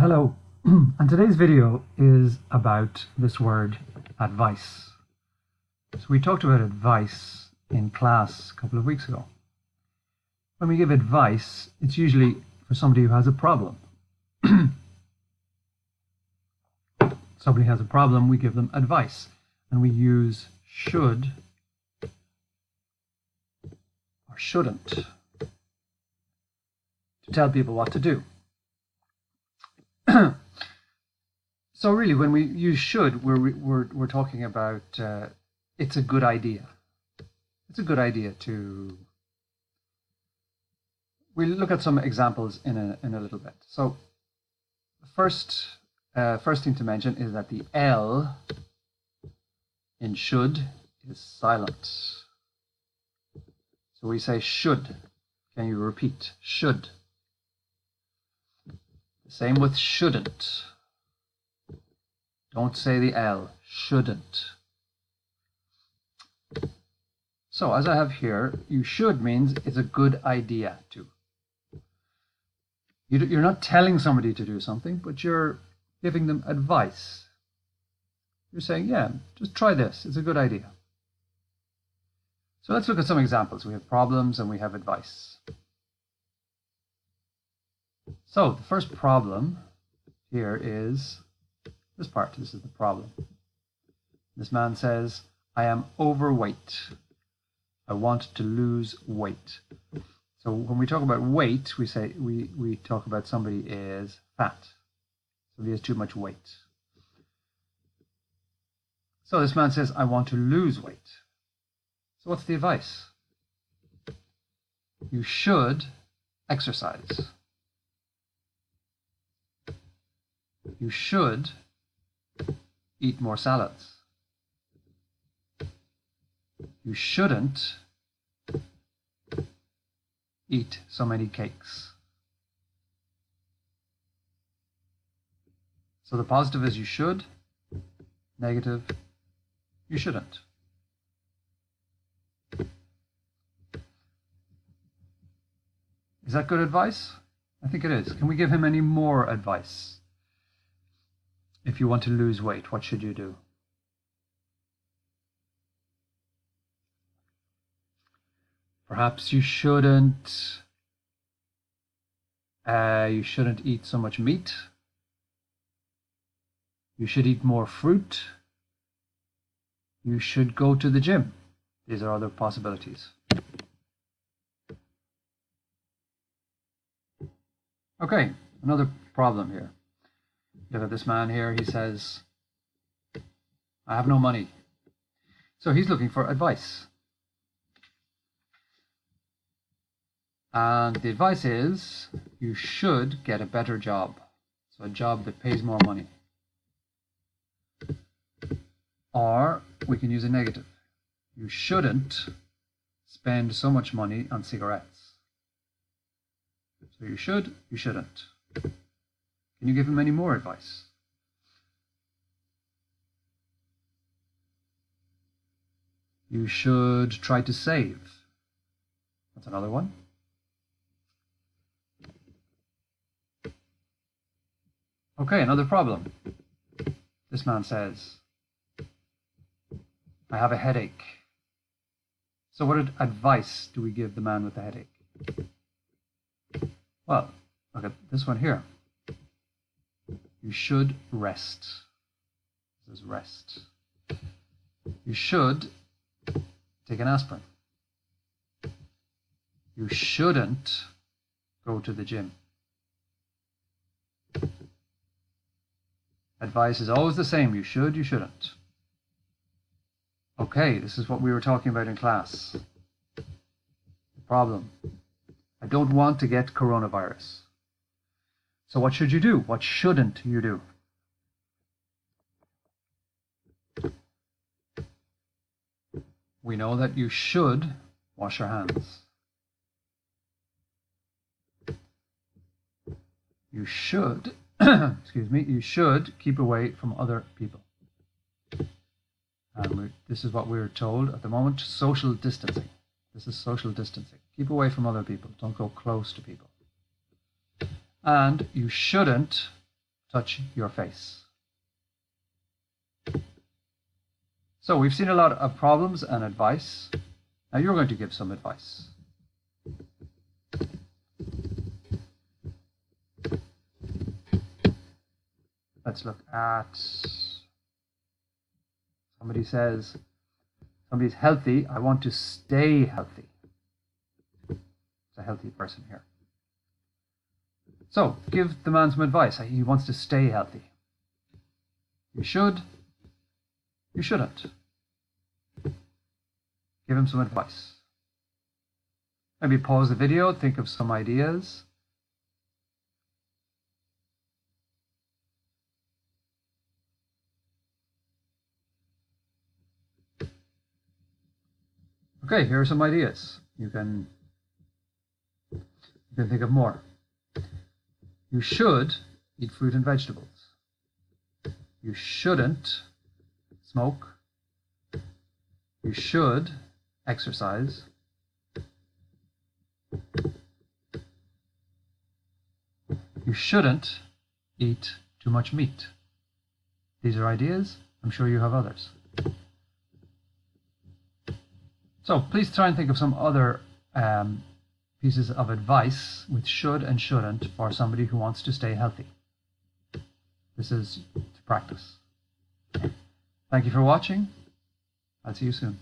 Hello, and today's video is about this word advice. So we talked about advice in class a couple of weeks ago. When we give advice, it's usually for somebody who has a problem. Somebody has a problem, we give them advice, and we use should or shouldn't to tell people what to do. So really, when we use should, we're talking about it's a good idea. It's a good idea to. We'll look at some examples in a little bit. So the first thing to mention is that the L in should is silent. So we say should. Can you repeat? Should. Same with shouldn't. Don't say the L. Shouldn't. So as I have here, you should means it's a good idea to. You're not telling somebody to do something, but you're giving them advice. You're saying, yeah, just try this. It's a good idea. So let's look at some examples. We have problems and we have advice. So the first problem here is this part. This is the problem. This man says, I am overweight. I want to lose weight. So when we talk about weight, we say we talk about somebody is fat. Somebody has too much weight. So this man says, I want to lose weight. So what's the advice? You should exercise. You should eat more salads. You shouldn't eat so many cakes. So the positive is you should, negative, you shouldn't. Is that good advice? I think it is. Can we give him any more advice? If you want to lose weight, what should you do? Perhaps you shouldn't eat so much meat. You should eat more fruit. You should go to the gym. These are other possibilities. Okay, another problem here. Look at this man here. He says, I have no money. So he's looking for advice. And the advice is, you should get a better job. So a job that pays more money. Or we can use a negative. You shouldn't spend so much money on cigarettes. So you should, you shouldn't. Can you give him any more advice? You should try to save. That's another one. Okay, another problem. This man says, I have a headache. So what advice do we give the man with the headache? Well, look at this one here. You should rest. This is rest. You should take an aspirin. You shouldn't go to the gym. Advice is always the same. You should, you shouldn't. Okay, this is what we were talking about in class. The problem. I don't want to get coronavirus. So what should you do? What shouldn't you do? We know that you should wash your hands. You should, excuse me, you should keep away from other people. And this is what we're told at the moment, social distancing. This is social distancing. Keep away from other people. Don't go close to people. And you shouldn't touch your face. So we've seen a lot of problems and advice. Now you're going to give some advice. Let's look at, somebody says, somebody's healthy, I want to stay healthy. It's a healthy person here. So give the man some advice. He wants to stay healthy. You should. You shouldn't. Give him some advice. Maybe pause the video, think of some ideas. Okay, here are some ideas. You can think of more. You should eat fruit and vegetables. You shouldn't smoke. You should exercise. You shouldn't eat too much meat. These are ideas. I'm sure you have others. So please try and think of some other pieces of advice with should and shouldn't for somebody who wants to stay healthy. This is to practice. Thank you for watching. I'll see you soon.